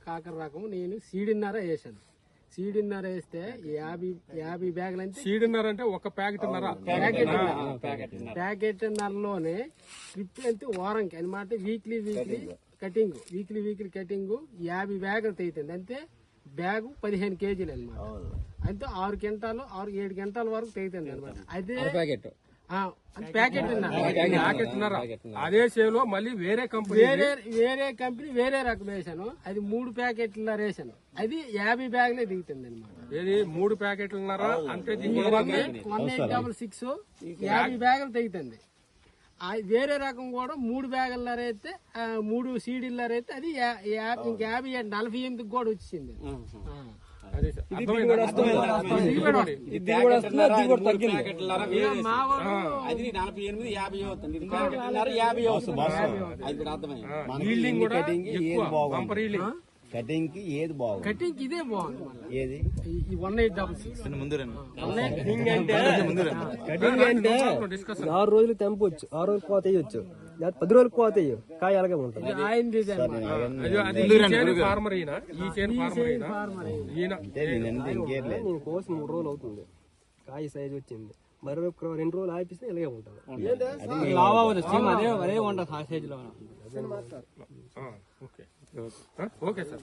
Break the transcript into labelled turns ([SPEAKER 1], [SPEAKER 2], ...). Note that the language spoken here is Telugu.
[SPEAKER 1] కాకర రకం నేను సీడిన్నర వేసాను. సీడిన్నర వేస్తే 50 బ్యాగులు అంటే
[SPEAKER 2] సీడిన్నర అంటే ఒక
[SPEAKER 1] ప్యాకెట్న్నరలోనే ట్రిప్ అయితే వారంకి అనమాట. వీక్లీ కటింగ్ 50 బ్యాగులు తెగుతుంది. అంటే బ్యాగు 15 కేజీలు అనమాట. అంటే 6 గంటలు 7 గంటల వరకు తెగుతుంది అనమాట. అదే ప్యాకెట్
[SPEAKER 2] అదే సేలో మళ్ళీ వేరే కంపెనీ
[SPEAKER 1] వేరే రకం వేసాను. అది 3 ప్యాకెట్ల వేసాను. అది 50 బ్యాగులే దిగుతుంది అనమాట.
[SPEAKER 2] ఏది 3 ప్యాకెట్లున్నారా అంటే
[SPEAKER 1] 1866 50 బ్యాగులు తెగుతుంది. వేరే రకం కూడా 3 బ్యాగుల అయితే 3 సీడీల అయితే అది ఇంకా 48 కూడా వచ్చింది.
[SPEAKER 3] కటింగ్ కి ఏది బాగుంది?
[SPEAKER 1] కటింగ్ ఇదే బాగుంది.
[SPEAKER 3] ఏది
[SPEAKER 1] 1866
[SPEAKER 4] కటింగ్ అంటే 6 రోజులు తెంపొచ్చు, 6 రోజులు కోత వేయొచ్చు, 10 రోజులు కోత వేయు, కాయ అలాగే ఉంటుంది. నేను కోసి 3 రోజులు అవుతుంది, కాయ సైజ్ వచ్చింది. మరి 2 రోజులు ఆపిస్తే ఇలాగే ఉంటుంది.
[SPEAKER 2] Okay sir.